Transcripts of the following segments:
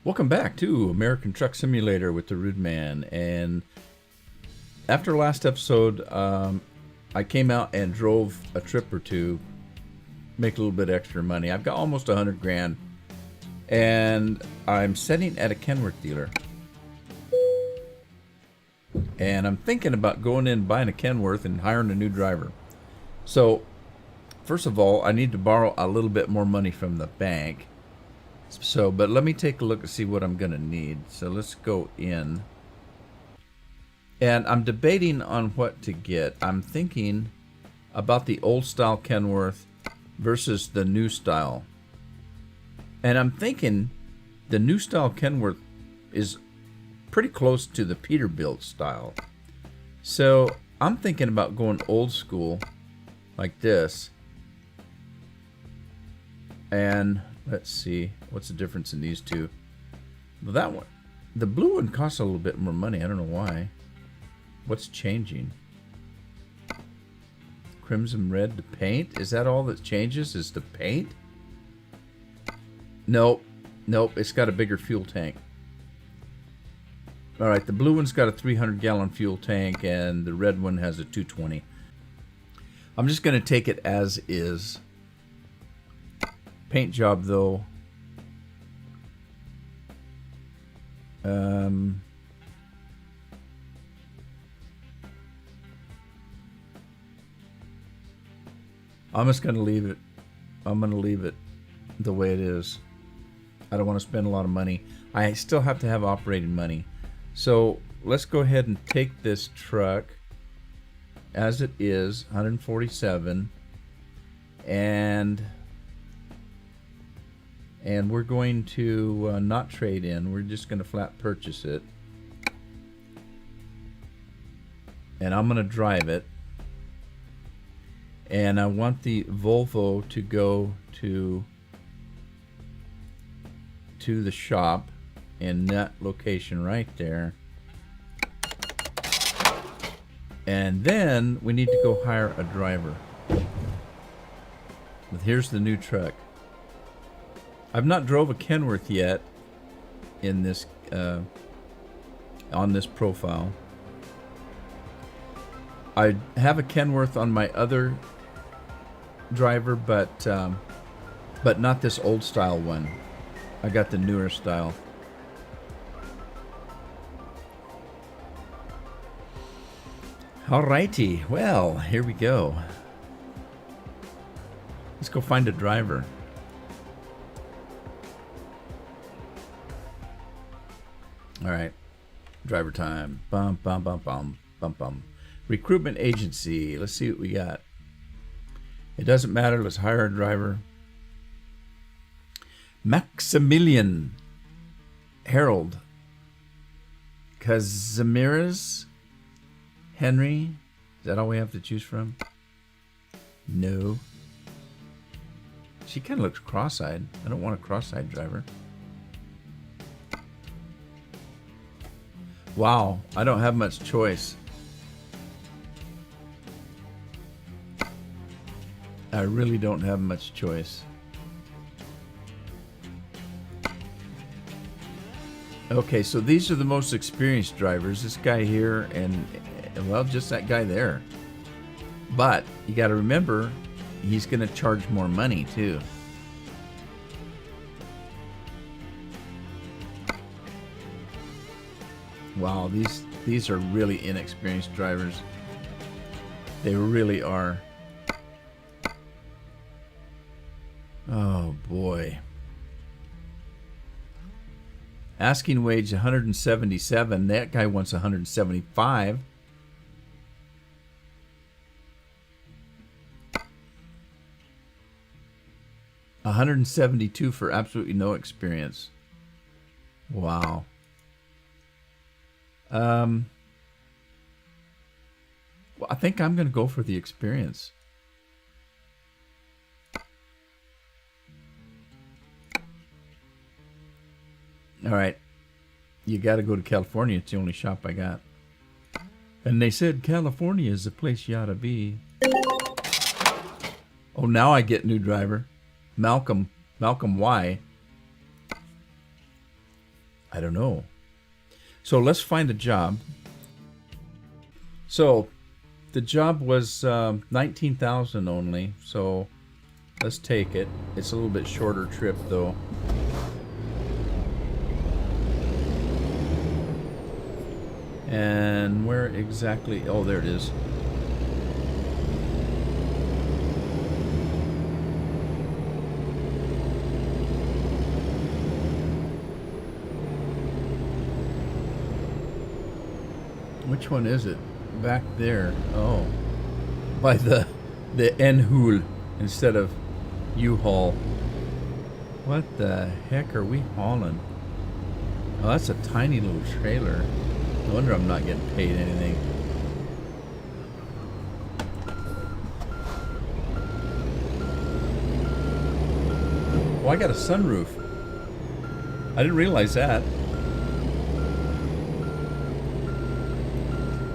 Welcome back to American Truck Simulator with the Rude Man. And after last episode, I came out and drove a trip or two, make a little bit extra money. I've got almost 100 grand, and I'm sitting at a Kenworth dealer. And I'm thinking about going in, buying a Kenworth, and hiring a new driver. So, first of all, I need to borrow a little bit more money from the bank. So, but let me take a look and see what I'm going to need. So let's go in. And I'm debating on what to get. I'm thinking about the old style Kenworth versus the new style. And I'm thinking the new style Kenworth is pretty close to the Peterbilt style. So I'm thinking about going old school like this. And let's see, what's the difference in these two? Well, that one, the blue one costs a little bit more money. I don't know why. What's changing? Crimson red, the paint? Is that all that changes, is the paint? Nope. Nope, it's got a bigger fuel tank. Alright, the blue one's got a 300-gallon fuel tank, and the red one has a 220. I'm just going to take it as is. Paint job though, I'm just gonna leave it. I'm gonna leave it the way it is. I don't want to spend a lot of money. I still have to have operating money. So let's go ahead and take this truck as it is, 147, and we're going to not trade in. We're just going to flat purchase it. And I'm going to drive it. And I want the Volvo to go to the shop in that location right there. And then we need to go hire a driver. But here's the new truck. I've not drove a Kenworth yet in this on this profile. I have a Kenworth on my other driver, but not this old style one. I got the newer style. Alrighty, well, here we go. Let's go find a driver. All right, driver time. Bum, bum, bum, bum, bum, bum. Recruitment agency. Let's see what we got. It doesn't matter. Let's hire a driver. Maximilian Harold Kazimierz Henry. Is that all we have to choose from? No. She kind of looks cross-eyed. I don't want a cross-eyed driver. Wow, I don't have much choice. I really don't have much choice. Okay, so these are the most experienced drivers. This guy here and well, just that guy there. But you got to remember, he's going to charge more money too. Wow, these are really inexperienced drivers. They really are. Oh boy. Asking wage 177. That guy wants 175. $172 for absolutely no experience. Wow. Well, I think I'm going to go for the experience. All right. You got to go to California. It's the only shop I got. And they said California is the place you ought to be. Oh, now I get new driver. Malcolm Y. I don't know. So let's find a job. So the job was 19,000 only. So let's take it. It's a little bit shorter trip though. And where exactly? Oh, there it is. Which one is it? Back there. Oh, by the N-Hul instead of U-Haul. What the heck are we hauling? Oh, that's a tiny little trailer. No wonder I'm not getting paid anything. Oh, I got a sunroof. I didn't realize that.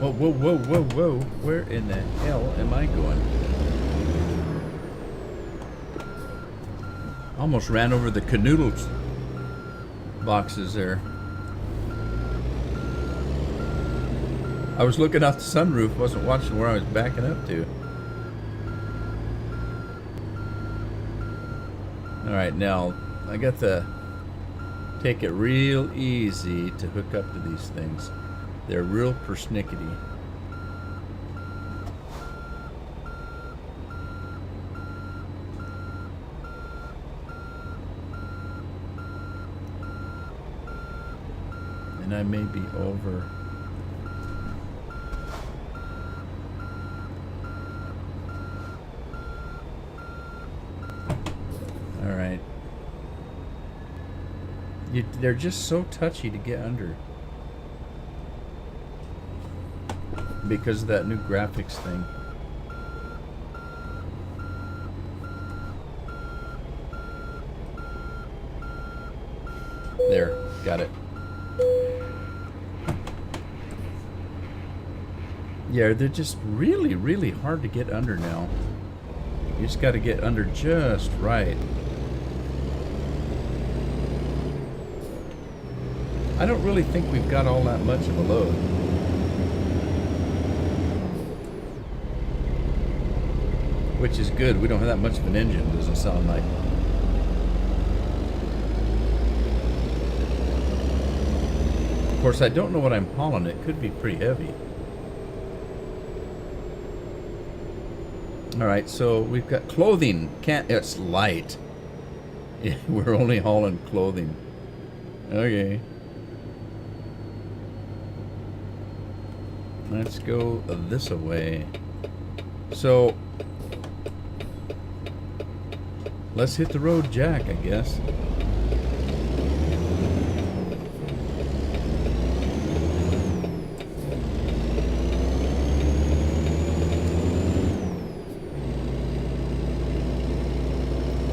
Whoa, whoa, whoa, whoa, whoa. Where in the hell am I going? Almost ran over the canoodles boxes there. I was looking out the sunroof, wasn't watching where I was backing up to. Alright, now I got to take it real easy to hook up to these things. They're real persnickety. And I may be over. All right. They're just so touchy to get under. Because of that new graphics thing. There, got it. Yeah, they're just really, really hard to get under now. You just got to get under just right. I don't really think we've got all that much of a load. Which is good. We don't have that much of an engine, doesn't sound like. Of course, I don't know what I'm hauling. It could be pretty heavy. Alright, so we've got clothing. It's light. Yeah, we're only hauling clothing. Okay. Let's go this way. So let's hit the road, Jack, I guess.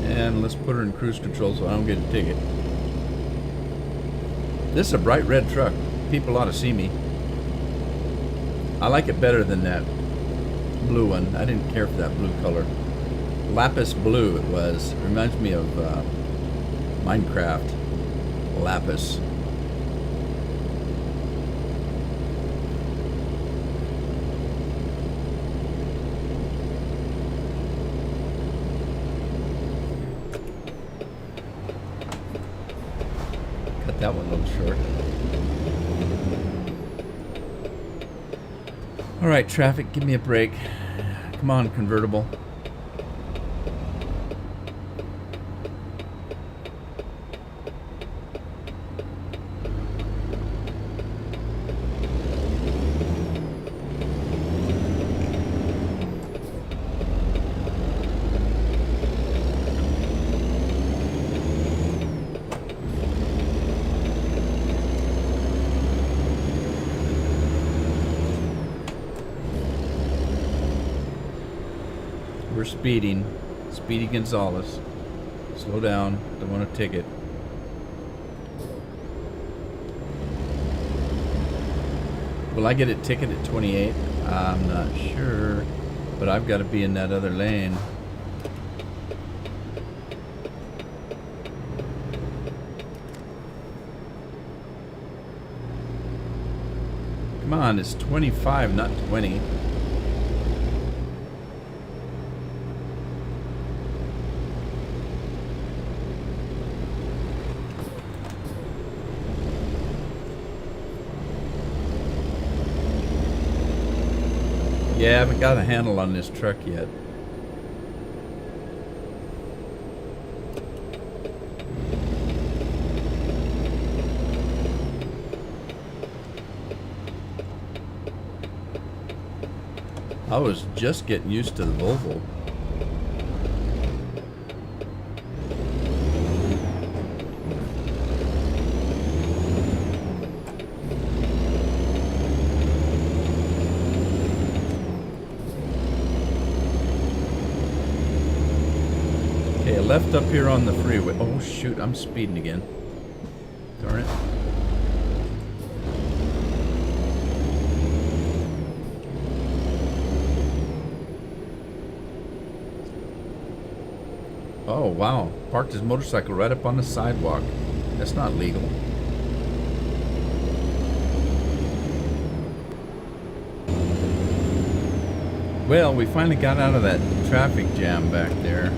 And let's put her in cruise control so I don't get a ticket. This is a bright red truck. People ought to see me. I like it better than that blue one. I didn't care for that blue color. Lapis blue it was. Reminds me of Minecraft. Lapis. Cut that one a little short. Alright, traffic, give me a break. Come on, convertible. We're speeding. Speedy Gonzales. Slow down. Don't want a ticket. Will I get a ticket at 28? I'm not sure. But I've got to be in that other lane. Come on, it's 25, not 20. Yeah, I haven't got a handle on this truck yet. I was just getting used to the Volvo. Okay, left up here on the freeway. Oh shoot, I'm speeding again. Darn it. Oh, wow. Parked his motorcycle right up on the sidewalk. That's not legal. Well, we finally got out of that traffic jam back there.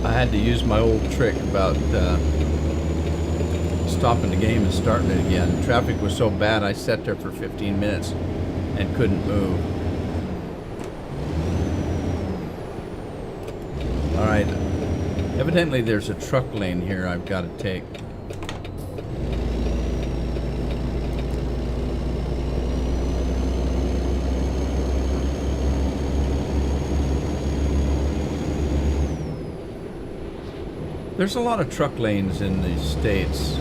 I had to use my old trick about stopping the game and starting it again. Traffic was so bad, I sat there for 15 minutes and couldn't move. Alright, evidently there's a truck lane here I've got to take. There's a lot of truck lanes in the States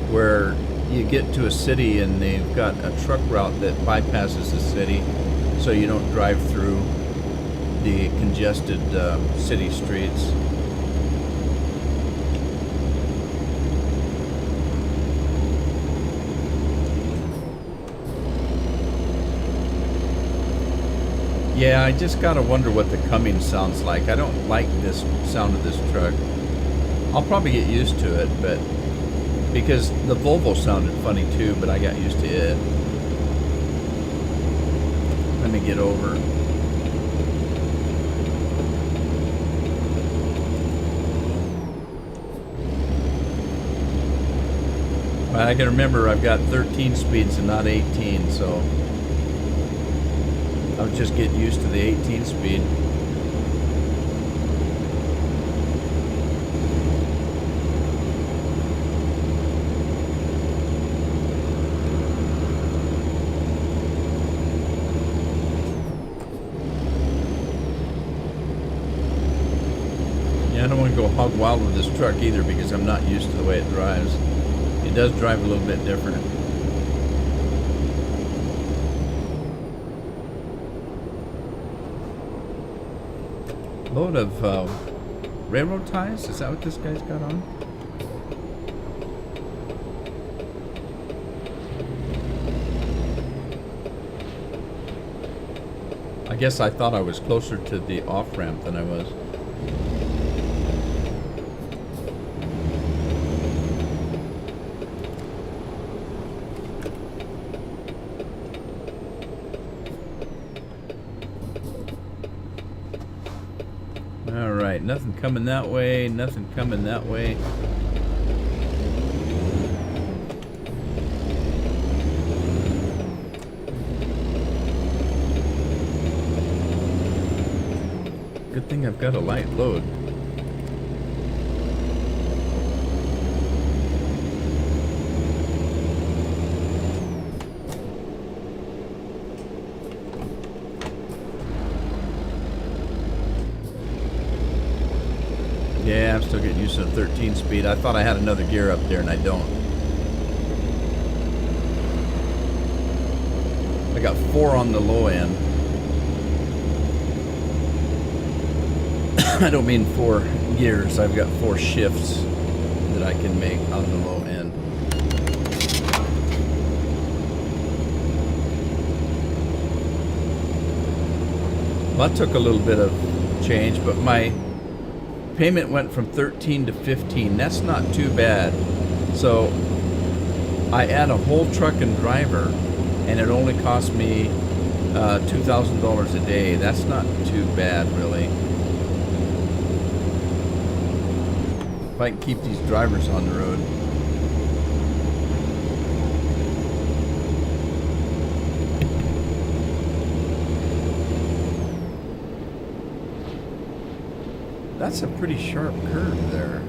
where you get to a city and they've got a truck route that bypasses the city so you don't drive through the congested city streets. Yeah, I just gotta wonder what the Cummins sounds like. I don't like this sound of this truck. I'll probably get used to it, but because the Volvo sounded funny too, but I got used to it. Let me get over. I can remember I've got 13 speeds and not 18, so I was just getting used to the 18 speed. Yeah, I don't want to go hog wild with this truck either because I'm not used to the way it drives. It does drive a little bit different. Load of railroad ties? Is that what this guy's got on? I guess I thought I was closer to the off-ramp than I was. Alright, nothing coming that way, nothing coming that way. Good thing I've got a light load. Yeah, I'm still getting used to the 13 speed. I thought I had another gear up there and I don't. I got 4 on the low end. I don't mean 4 gears. I've got 4 shifts that I can make on the low end. Well, that took a little bit of change, but my payment went from 13 to 15. That's not too bad. So I add a whole truck and driver, and it only costs me $2,000 a day. That's not too bad, really. If I can keep these drivers on the road. That's a pretty sharp curve there.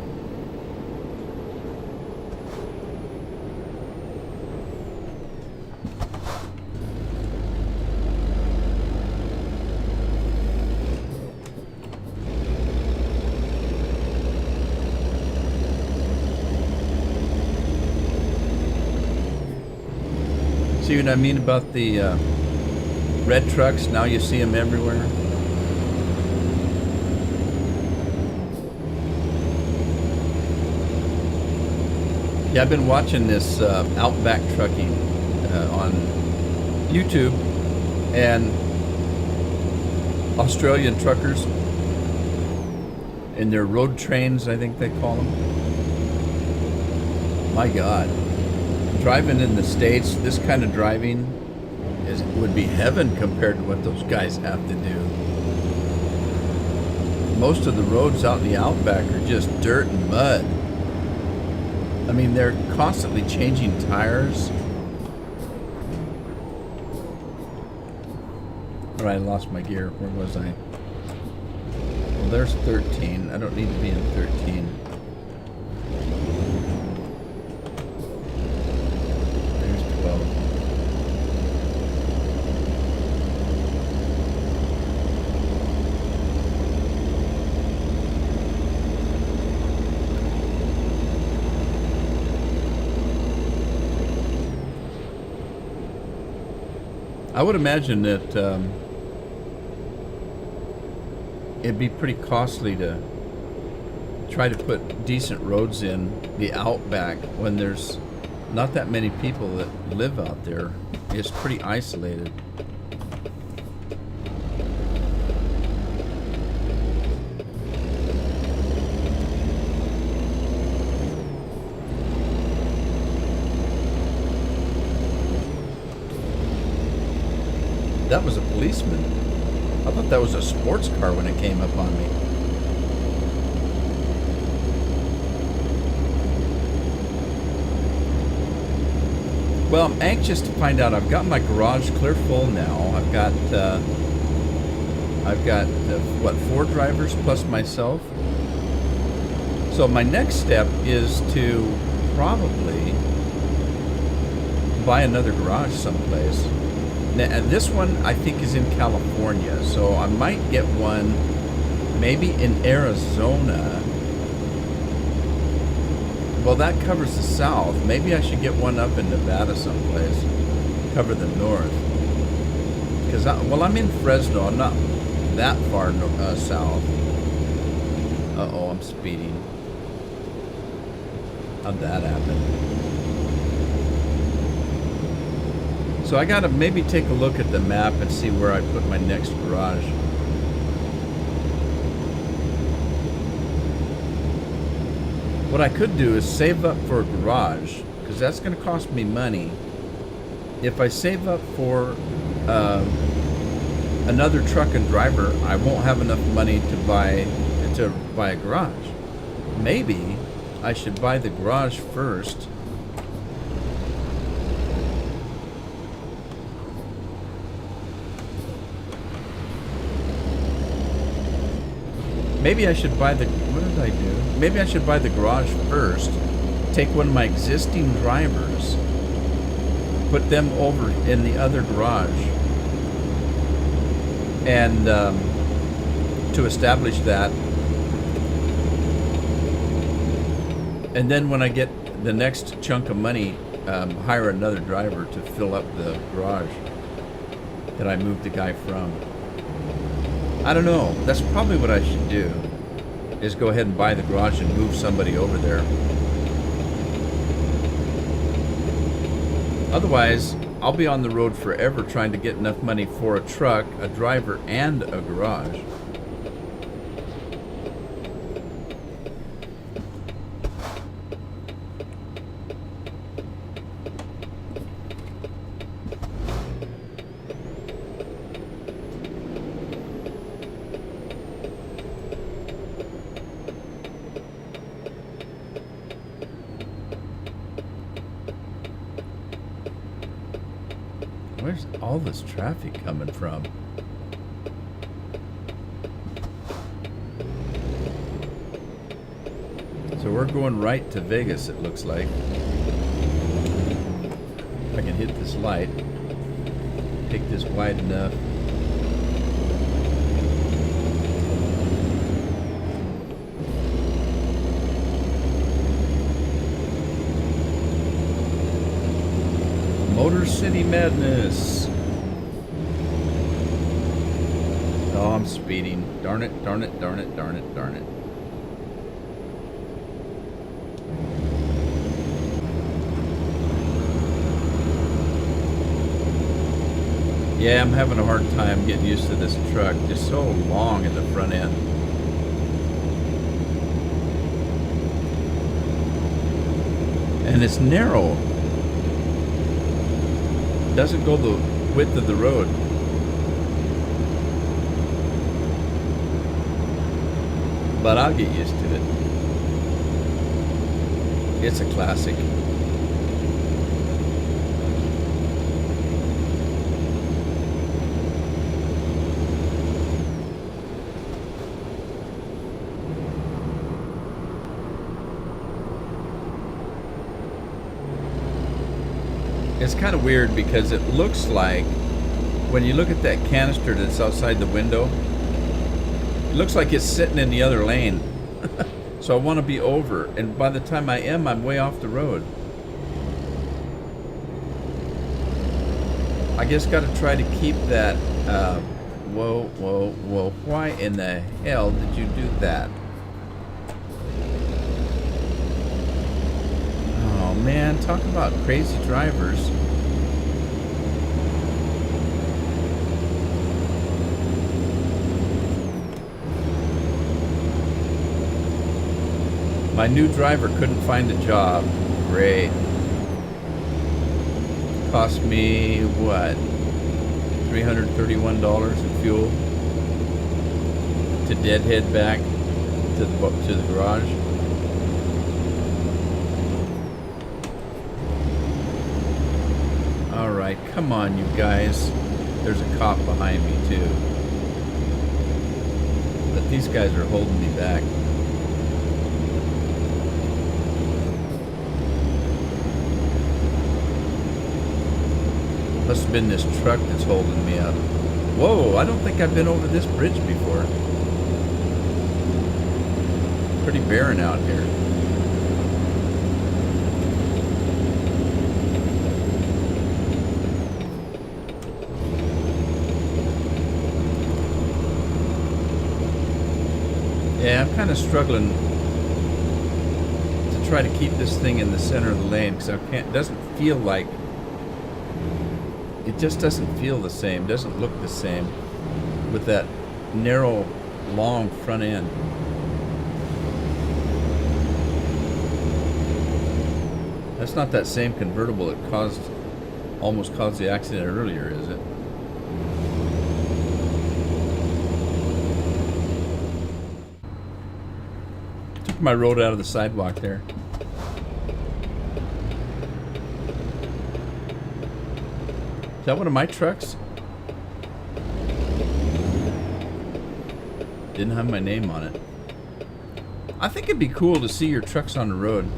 See what I mean about the red trucks? Now you see them everywhere. Yeah, I've been watching this Outback Trucking on YouTube, and Australian truckers in their road trains, I think they call them. My God. Driving in the States, this kind of driving would be heaven compared to what those guys have to do. Most of the roads out in the Outback are just dirt and mud. I mean, they're constantly changing tires. All right, I lost my gear. Where was I? Well, there's 13. I don't need to be in 13. There's 12. I would imagine that it'd be pretty costly to try to put decent roads in the Outback when there's not that many people that live out there. It's pretty isolated. That was a policeman. I thought that was a sports car when it came up on me. Well, I'm anxious to find out. I've got my garage clear full now. I've got what, 4 drivers plus myself. So my next step is to probably buy another garage someplace. Now, this one I think is in California, so I might get one maybe in Arizona. Well, that covers the south. Maybe I should get one up in Nevada someplace, cover the north. Because, well, I'm in Fresno. I'm not that far south. Uh-oh, I'm speeding. How'd that happen? So I gotta maybe take a look at the map and see where I put my next garage. What I could do is save up for a garage, because that's gonna cost me money. If I save up for another truck and driver, I won't have enough money to buy a garage. Maybe I should buy the garage first. Maybe I should buy the, what did I do? Maybe I should buy the garage first, take one of my existing drivers, put them over in the other garage, and to establish that. And then when I get the next chunk of money, hire another driver to fill up the garage that I moved the guy from. I don't know. That's probably what I should do, is go ahead and buy the garage and move somebody over there. Otherwise, I'll be on the road forever trying to get enough money for a truck, a driver, and a garage. Where's all this traffic coming from? So we're going right to Vegas, it looks like. If I can hit this light, take this wide enough. Motor City Madness. Oh, I'm speeding. Darn it, darn it, darn it, darn it, darn it. Yeah, I'm having a hard time getting used to this truck. Just so long in the front end. And it's narrow. It doesn't go the width of the road. But I'll get used to it. It's a classic. It's kind of weird because it looks like, when you look at that canister that's outside the window, it looks like it's sitting in the other lane. So I want to be over, and by the time I am, I'm way off the road. I guess got to try to keep that. Whoa, whoa, whoa. Why in the hell did you do that? Oh man, talk about crazy drivers. My new driver couldn't find a job. Great. Cost me, what? $331 in fuel to deadhead back to the garage. All right, come on, you guys. There's a cop behind me too, but these guys are holding me back. Must have been this truck that's holding me up. Whoa, I don't think I've been over this bridge before. Pretty barren out here. Yeah, I'm kind of struggling to try to keep this thing in the center of the lane because it doesn't feel like, it just doesn't feel the same, doesn't look the same with that narrow, long front end. That's not that same convertible that almost caused the accident earlier, is it? Took my road out of the sidewalk there. Is that one of my trucks? Didn't have my name on it. I think it'd be cool to see your trucks on the road.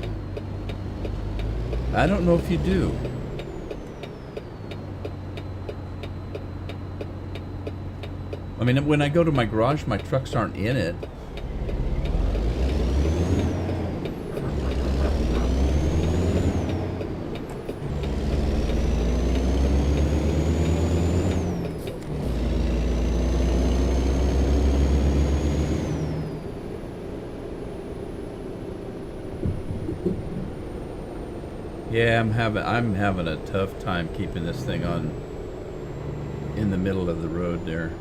I don't know if you do. I mean, when I go to my garage, my trucks aren't in it. Yeah, I'm having a tough time keeping this thing on in the middle of the road there.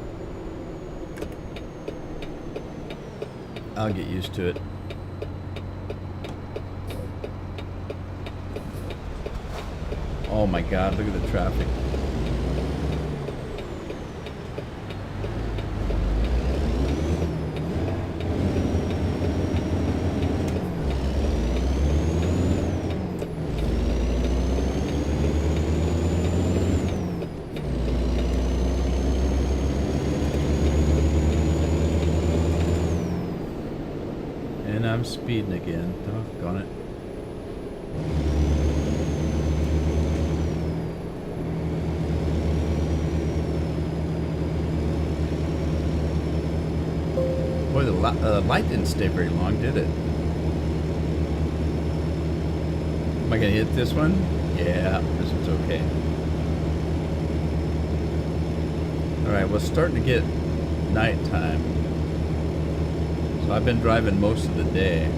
I'll get used to it. Oh my God, look at the traffic. I'm speeding again. Doggone it. Boy, the light didn't stay very long, did it? Am I gonna hit this one? Yeah, this one's okay. Alright, well, it's starting to get nighttime. So I've been driving most of the day.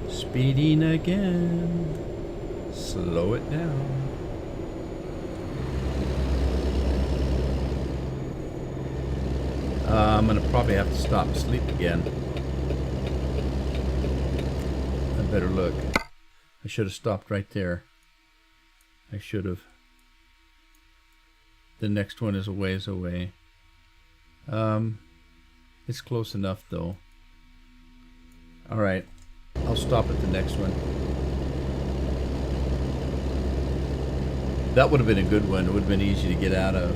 Speeding again. Slow it down. I'm gonna probably have to stop and sleep again. I better look. I should have stopped right there. I should have. The next one is a ways away. It's close enough though. All right. I'll stop at the next one. That would have been a good one. It would have been easy to get out of.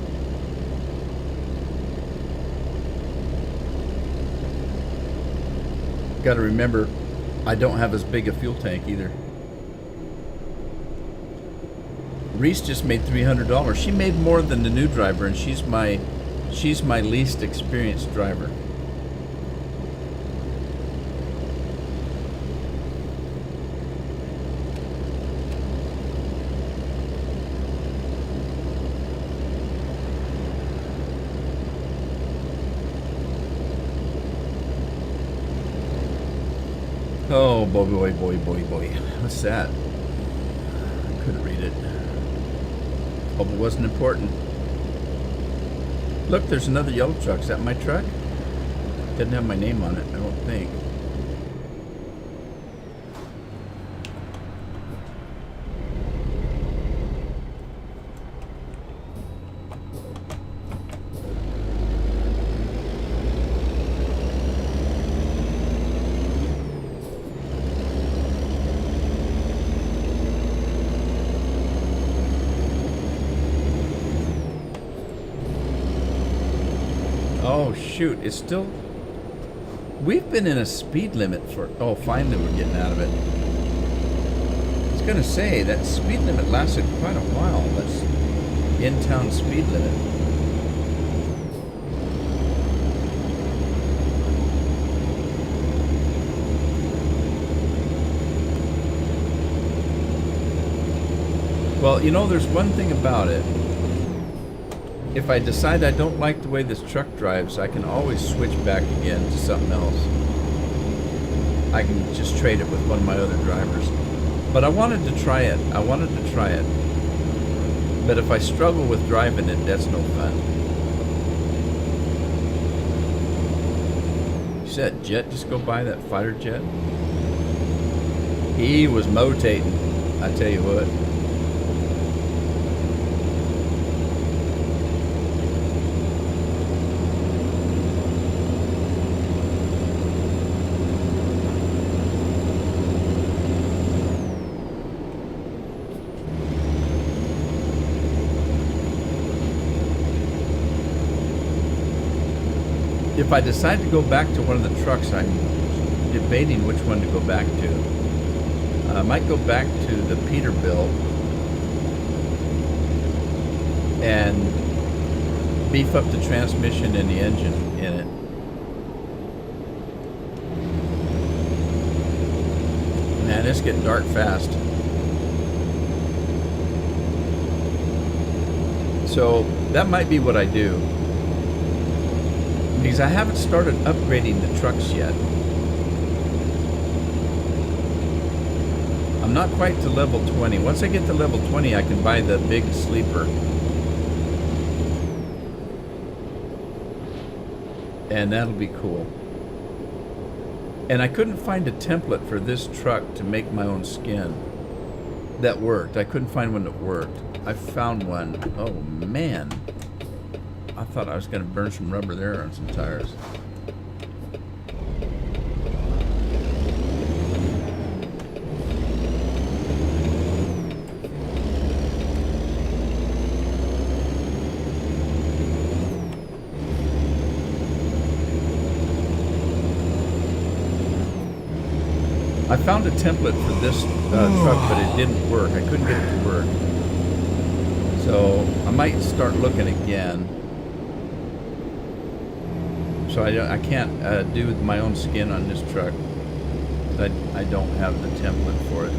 Got to remember, I don't have as big a fuel tank either. Reese just made $300. She made more than the new driver, and she's my least experienced driver. Oh, boy. What's that? I couldn't read it. Hope it wasn't important. Look, there's another yellow truck. Is that my truck? Didn't have my name on it, I don't think. Oh shoot, it's still... We've been in a speed limit for... Oh, finally we're getting out of it. I was gonna say, that speed limit lasted quite a while. That's in-town speed limit. Well, you know, there's one thing about it. If I decide I don't like the way this truck drives, I can always switch back again to something else. I can just trade it with one of my other drivers. But I wanted to try it. But if I struggle with driving it, that's no fun. You see that jet just go by, that fighter jet? He was motating, I tell you what. If I decide to go back to one of the trucks, I'm debating which one to go back to. I might go back to the Peterbilt and beef up the transmission and the engine in it. Man, it's getting dark fast. So that might be what I do. Because I haven't started upgrading the trucks yet. I'm not quite to level 20. Once I get to level 20, I can buy the big sleeper. And that'll be cool. And I couldn't find a template for this truck to make my own skin that worked. I couldn't find one that worked. I found one. Oh man, I thought I was going to burn some rubber there on some tires. I found a template for this truck, but it didn't work. I couldn't get it to work. So I might start looking again. So I can't do my own skin on this truck. I don't have the template for it.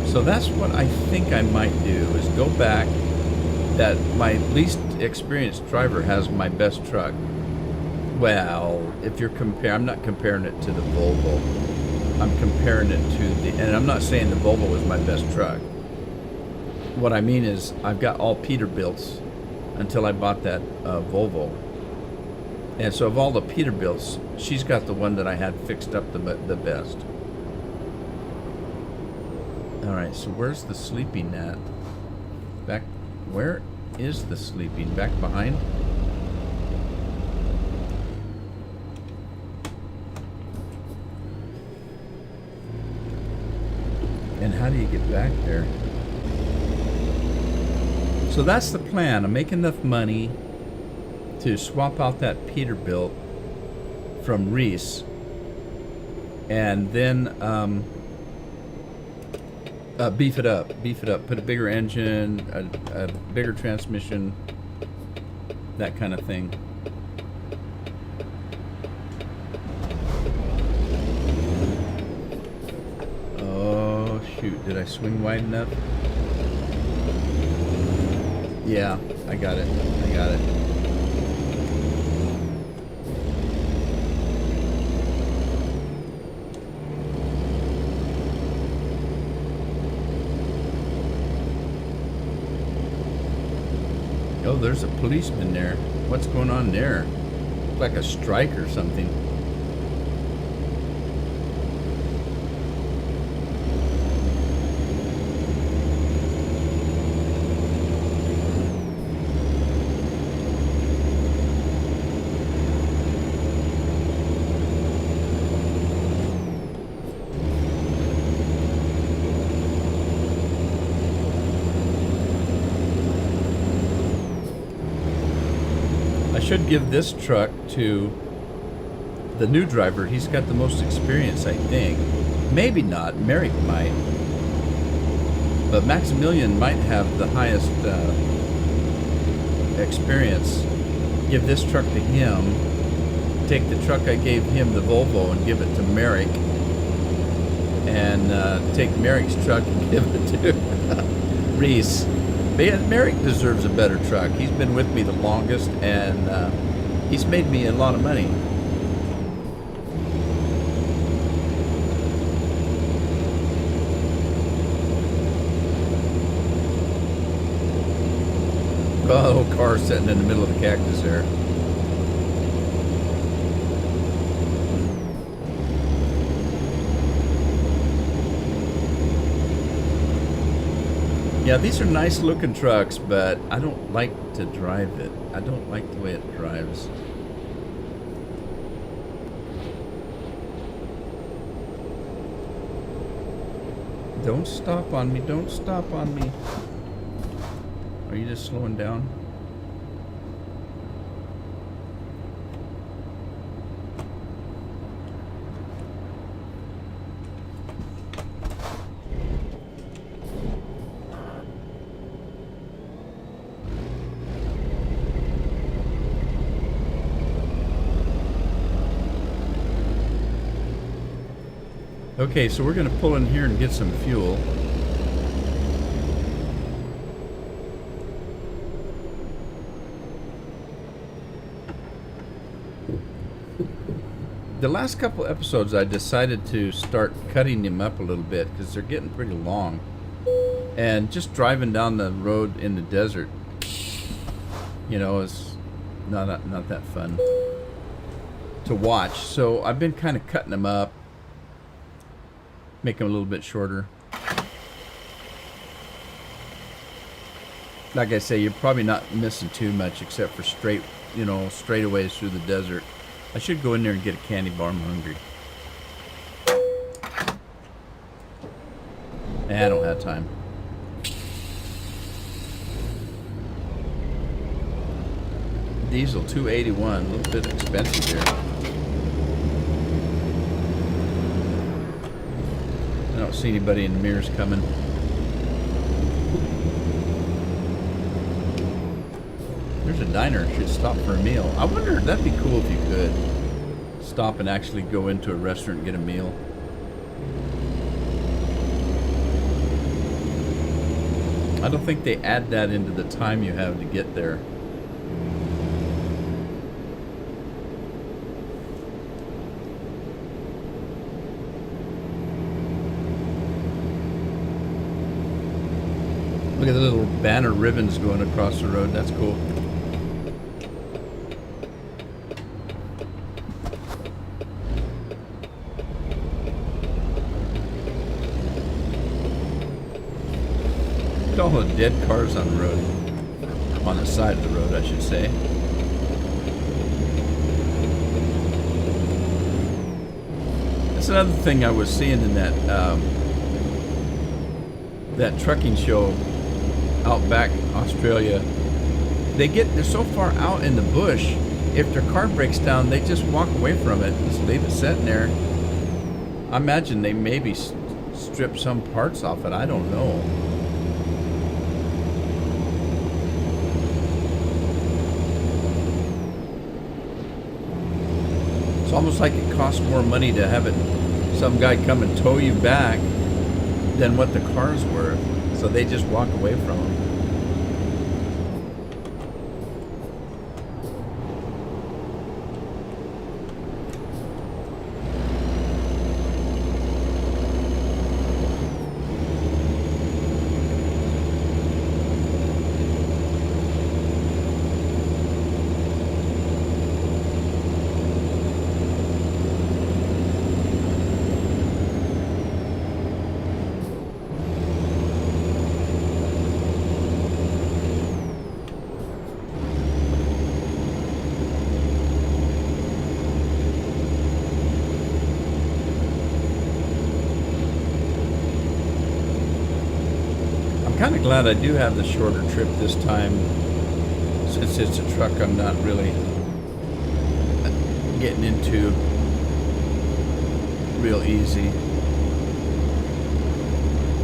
So that's what I think I might do, is go back. That my least experienced driver has my best truck. Well, if you're I'm not comparing it to the Volvo. I'm comparing it to and I'm not saying the Volvo was my best truck. What I mean is I've got all Peterbilts until I bought that Volvo. And so of all the Peterbilts, she's got the one that I had fixed up the best. All right, so where's the sleeping at? Back, where is the sleeping? Back behind? And how do you get back there? So that's the plan. I make enough money to swap out that Peterbilt from Reese, and then beef it up, put a bigger engine, a bigger transmission, that kind of thing. Oh shoot, did I swing wide enough? Yeah, I got it. Oh, there's a policeman there. What's going on there? Like a strike or something. Should give this truck to the new driver. He's got the most experience, I think. Maybe not. Merrick might. But Maximilian might have the highest experience. Give this truck to him. Take the truck I gave him, the Volvo, and give it to Merrick. And take Merrick's truck and give it to Reese. Merrick deserves a better truck. He's been with me the longest, and he's made me a lot of money. Oh, car sitting in the middle of the cactus there. Yeah, these are nice looking trucks, but I don't like to drive it. I don't like the way it drives. Don't stop on me. Don't stop on me. Are you just slowing down? Okay, so we're going to pull in here and get some fuel. The last couple episodes, I decided to start cutting them up a little bit because they're getting pretty long. And just driving down the road in the desert, you know, is not that fun to watch. So I've been kind of cutting them up, make them a little bit shorter. Like I say, you're probably not missing too much except for straight, you know, straightaways through the desert. I should go in there and get a candy bar. I'm hungry. I don't have time. Diesel $2.81, a little bit expensive here. I don't see anybody in the mirrors coming. There's a diner. Should stop for a meal. I wonder, that'd be cool if you could stop and actually go into a restaurant and get a meal. I don't think they add that into the time you have to get there. Look at the little banner ribbons going across the road. That's cool. Look at all the dead cars on the road. On the side of the road, I should say. That's another thing I was seeing in that that trucking show out back Australia. They're so far out in the bush, if their car breaks down, they just walk away from it, just leave it sitting there. I imagine they maybe strip some parts off it. I don't know. It's almost like it costs more money to have some guy come and tow you back than what the car's worth. So they just walk away from them. Kind of glad I do have the shorter trip this time, since it's a truck I'm not really getting into real easy.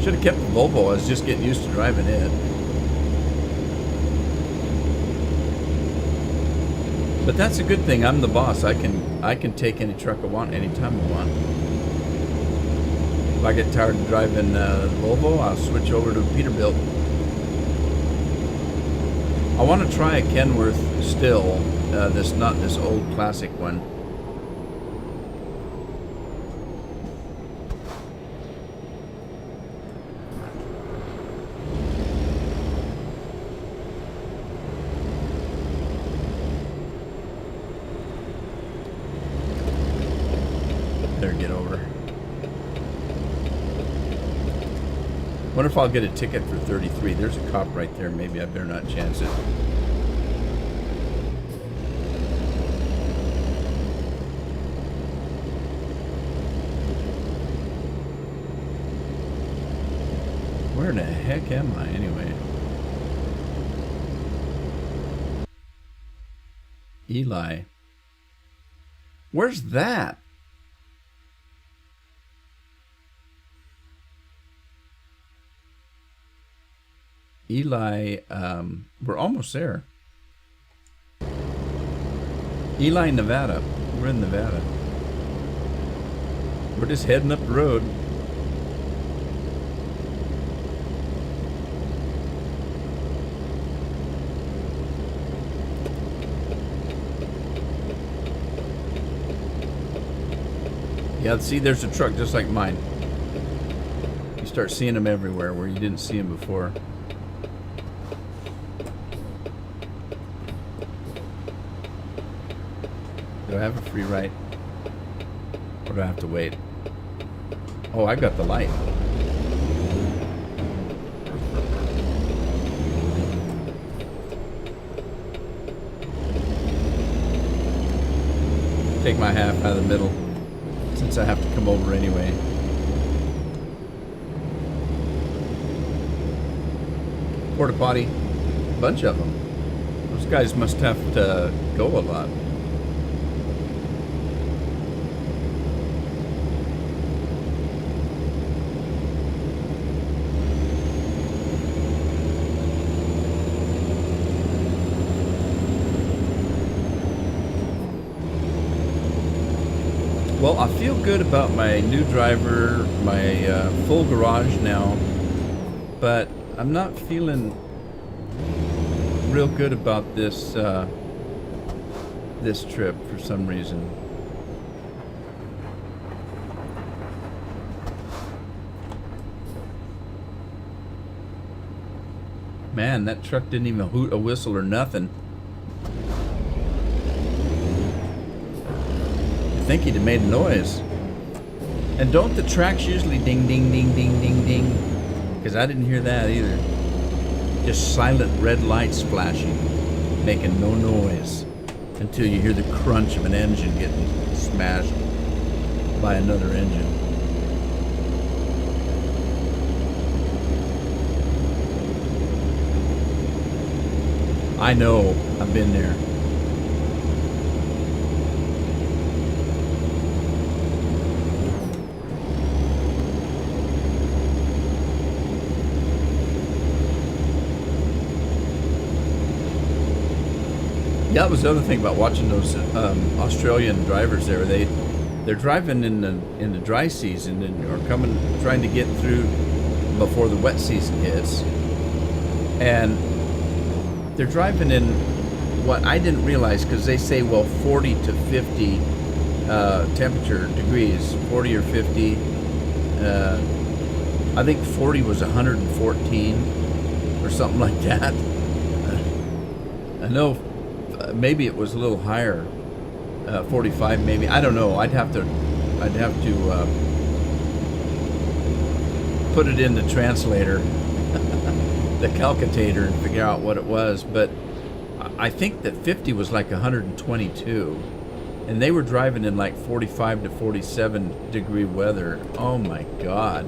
Should have kept the Volvo. I was just getting used to driving it. But that's a good thing. I'm the boss. I can take any truck I want anytime I want. If I get tired of driving Volvo, I'll switch over to a Peterbilt. I want to try a Kenworth still, not this old classic one. There, get over. Wonder if I'll get a ticket for 33. There's a cop right there. Maybe I better not chance it. Where in the heck am I anyway? Eli. Where's that? Eli, we're almost there. Eli, Nevada. We're in Nevada. We're just heading up the road. Yeah, see, there's a truck just like mine. You start seeing them everywhere where you didn't see them before. Do I have a free right? Or do I have to wait? Oh, I got the light. Take my half out of the middle, since I have to come over anyway. Porta potty, bunch of them. Those guys must have to go a lot. Well, I feel good about my new driver, my full garage now, but I'm not feeling real good about this this trip for some reason. Man, that truck didn't even hoot a whistle or nothing. I think he'd have made a noise. And don't the tracks usually ding, ding, ding, ding, ding, ding? Because I didn't hear that either. Just silent red lights flashing, making no noise until you hear the crunch of an engine getting smashed by another engine. I know, I've been there. Yeah, that was the other thing about watching those Australian drivers there. They're driving in the dry season and are trying to get through before the wet season hits, and they're driving in what I didn't realize, because they say, well, 40 to 50 temperature degrees, 40 or 50. I think 40 was 114 or something like that. I know. Maybe it was a little higher, 45 maybe. I don't know. I'd have to put it in the translator, the calculator, and figure out what it was. But I think that 50 was like 122, and they were driving in like 45 to 47 degree weather. Oh my God!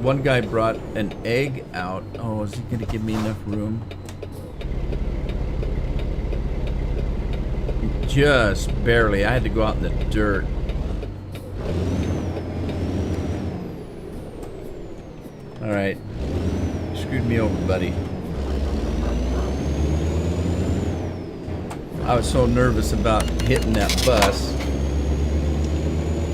One guy brought an egg out. Oh, is he gonna give me enough room? Just barely. I had to go out in the dirt. Alright. Screwed me over, buddy. I was so nervous about hitting that bus.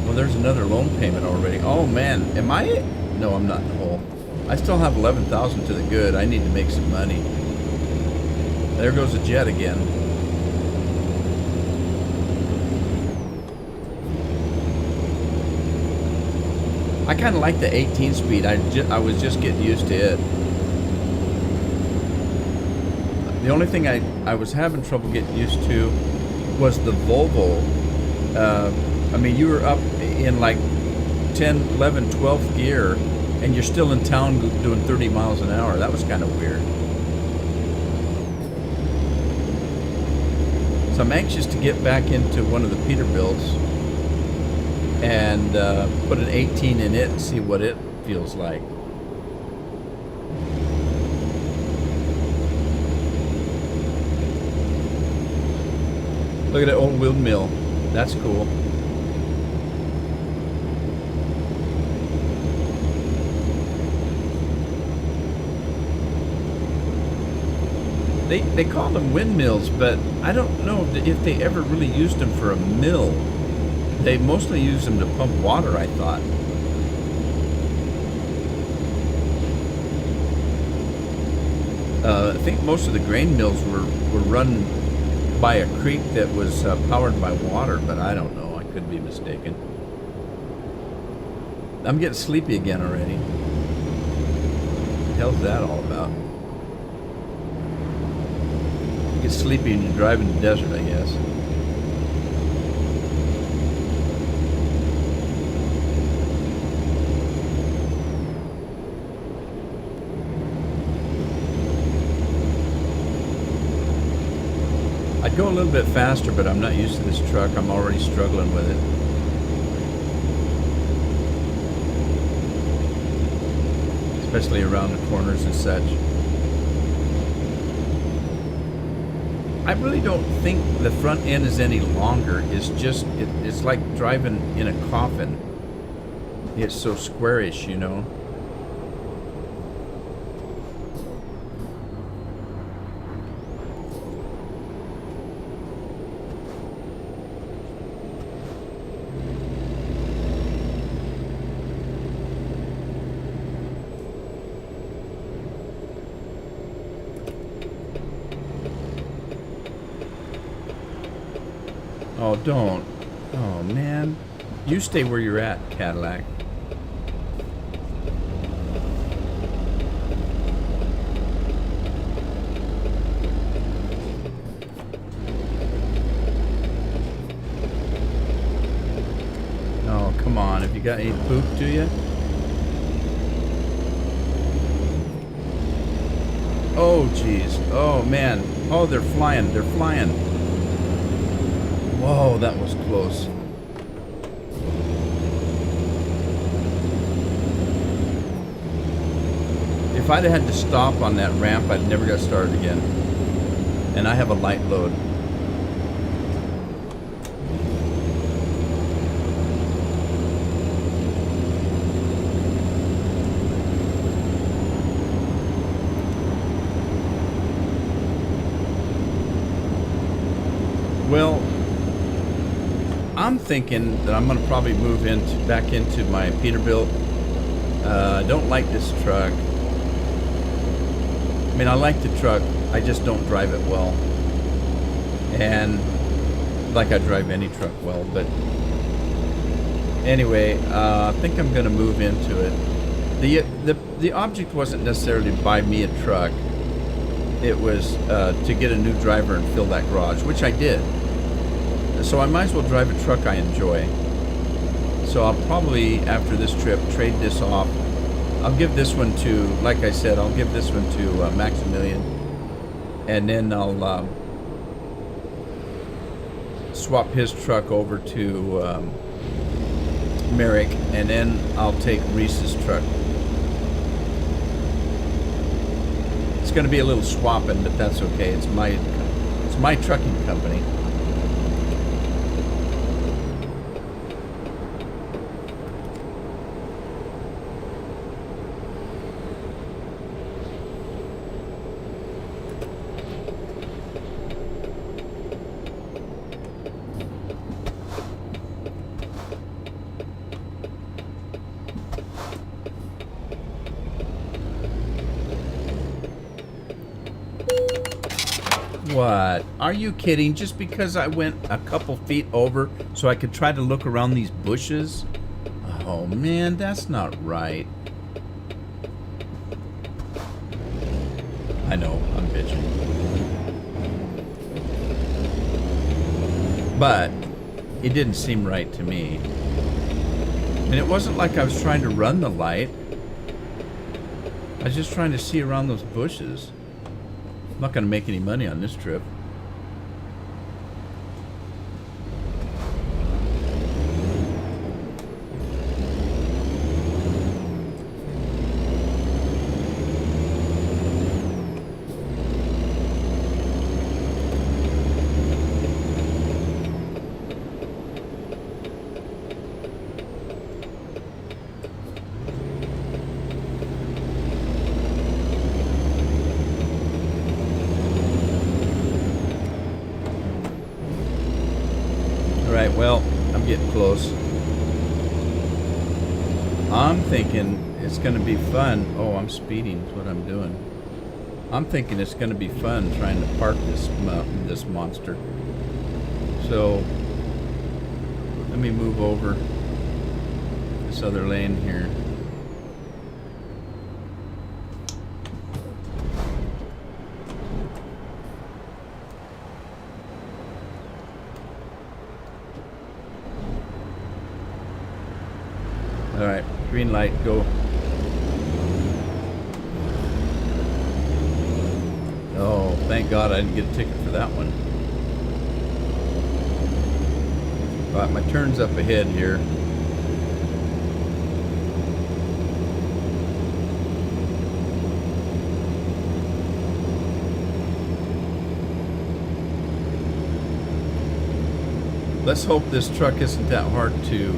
Well, there's another loan payment already. Oh, man. Am I? No, I'm not in the hole. I still have 11,000 to the good. I need to make some money. There goes a jet again. I kind of like the 18 speed. I was just getting used to it. The only thing I was having trouble getting used to was the Volvo. I mean, you were up in like 10, 11, 12th gear, and you're still in town doing 30 miles an hour. That was kind of weird. So I'm anxious to get back into one of the Peterbilts and put an 18 in it and see what it feels like. Look at that old windmill. That's cool. They call them windmills, but I don't know if they ever really used them for a mill. They mostly use them to pump water, I thought. I think most of the grain mills were run by a creek that was powered by water, but I don't know. I could be mistaken. I'm getting sleepy again already. What the hell's that all about? You get sleepy when you drive in the desert, I guess. I'd go a little bit faster, but I'm not used to this truck. I'm already struggling with it. Especially around the corners and such. I really don't think the front end is any longer. It's just, it's like driving in a coffin. It's so squarish, you know. Oh, don't. Oh, man. You stay where you're at, Cadillac. Oh, come on. Have you got any poop, do you? Oh, jeez. Oh, man. Oh, they're flying. They're flying. Whoa, that was close. If I'd had to stop on that ramp, I'd never got started again. And I have a light load. Well, I'm thinking that I'm going to probably move back into my Peterbilt. I don't like this truck. I mean, I like the truck. I just don't drive it well. And like I drive any truck well. But anyway, I think I'm going to move into it. The object wasn't necessarily to buy me a truck. It was to get a new driver and fill that garage, which I did. So I might as well drive a truck I enjoy. So I'll probably, after this trip, trade this off. I'll give this one to, like I said, I'll give this one to Maximilian. And then I'll swap his truck over to Merrick. And then I'll take Reese's truck. It's going to be a little swapping, but that's okay. It's my trucking company. What? Are you kidding? Just because I went a couple feet over so I could try to look around these bushes? Oh man, that's not right. I know, I'm bitching. But it didn't seem right to me. And it wasn't like I was trying to run the light. I was just trying to see around those bushes. I'm not going to make any money on this trip. Alright, well, I'm getting close. I'm thinking it's going to be fun. Oh, I'm speeding is what I'm doing. I'm thinking it's going to be fun trying to park this monster. So, let me move over. this other lane here. All right, green light, go. Oh, thank God I didn't get a ticket for that one. All right, my turn's up ahead here. Let's hope this truck isn't that hard to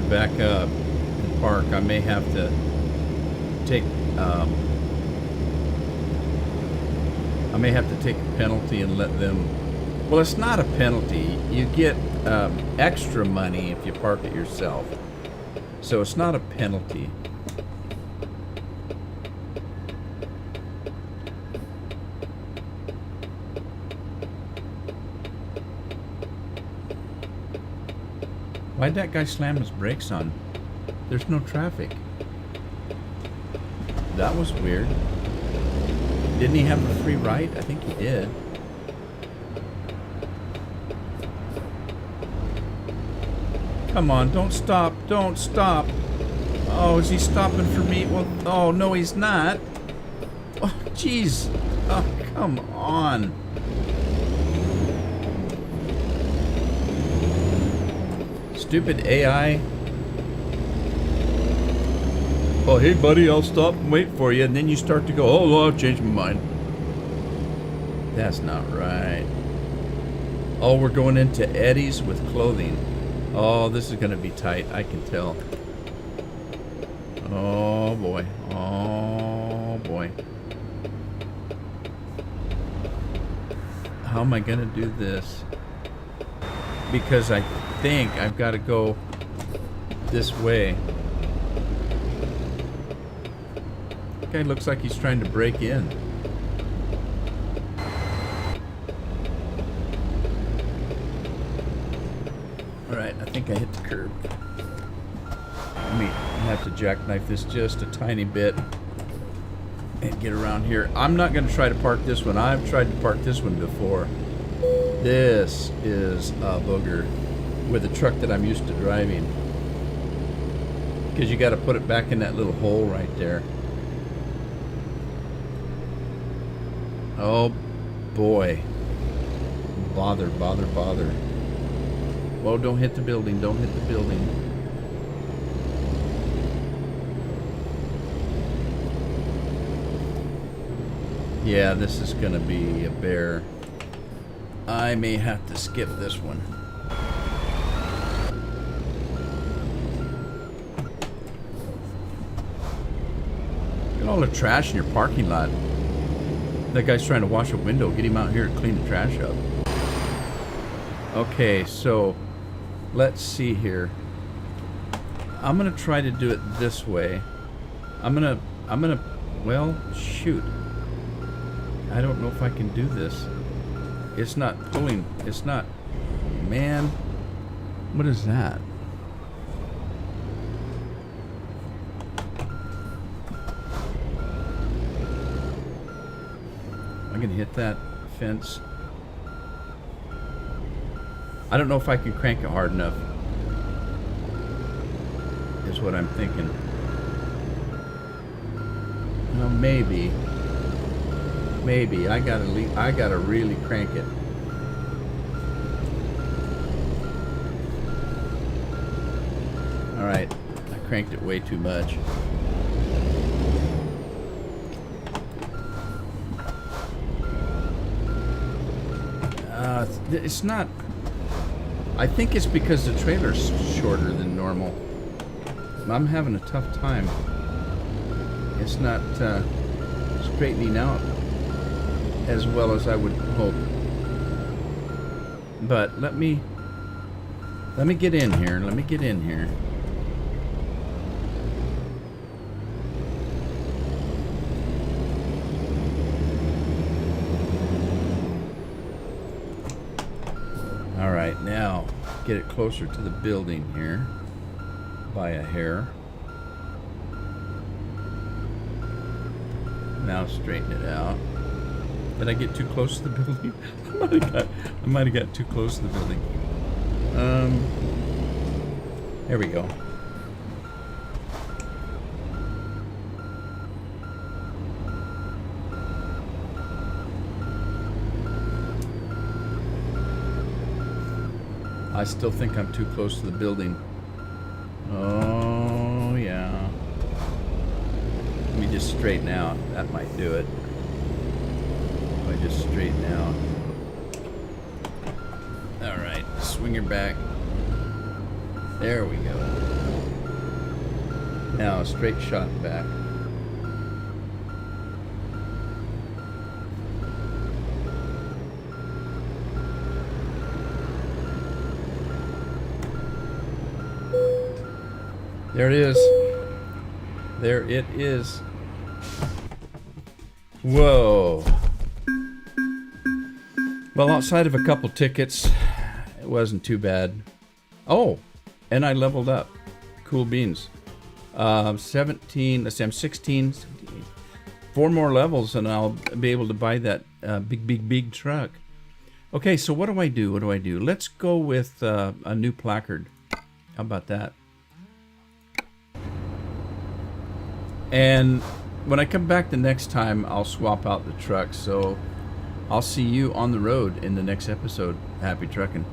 back up and park. I may have to take a penalty and let them. Well, it's not a penalty. You get extra money if you park it yourself. So it's not a penalty. Why'd that guy slam his brakes on? There's no traffic. That was weird. Didn't he have a free right? I think he did. Come on, don't stop, don't stop. Oh, is he stopping for me? Well, oh, no, he's not. Oh, jeez. Oh, come on. Stupid AI. Oh, hey, buddy, I'll stop and wait for you. And then you start to go, oh, well, I've changed my mind. That's not right. Oh, we're going into Eddie's with clothing. Oh, this is going to be tight. I can tell. Oh, boy. Oh, boy. How am I going to do this? Because I think I've got to go this way. That guy looks like he's trying to break in. Alright, I think I hit the curb. I may have to jackknife this just a tiny bit and get around here. I'm not going to try to park this one. I've tried to park this one before. This is a booger with a truck that I'm used to driving. Because you got to put it back in that little hole right there. Oh boy. Bother, bother, bother. Whoa, don't hit the building, don't hit the building. Yeah, this is gonna be a bear. I may have to skip this one. Look at all the trash in your parking lot. That guy's trying to wash a window. Get him out here and clean the trash up. Okay, so let's see here. I'm gonna try to do it this way. I'm gonna, well, shoot. I don't know if I can do this. It's not pulling, it's not, man, what is that? I'm gonna hit that fence. I don't know if I can crank it hard enough, is what I'm thinking. Well, maybe I gotta really crank it. All right, I cranked it way too much. It's not. I think it's because the trailer's shorter than normal. I'm having a tough time. It's not straightening out as well as I would hope. But let me get in here. Let me get in here. All right, now get it closer to the building here. by a hair. Now straighten it out. Did I get too close to the building? I might have got too close to the building. There we go. I still think I'm too close to the building. Oh, yeah. Let me just straighten out. That might do it. If I just straighten out. Alright, swing her back. There we go. Now, a straight shot back. There it is. There it is. Whoa. Well, outside of a couple tickets, it wasn't too bad. Oh, and I leveled up. Cool beans. 17, let's see, I'm 16, 17, 4 more levels and I'll be able to buy that big truck. Okay, so what do I do? What do I do? Let's go with a new placard. How about that? And when I come back the next time, I'll swap out the truck. So I'll see you on the road in the next episode. Happy trucking.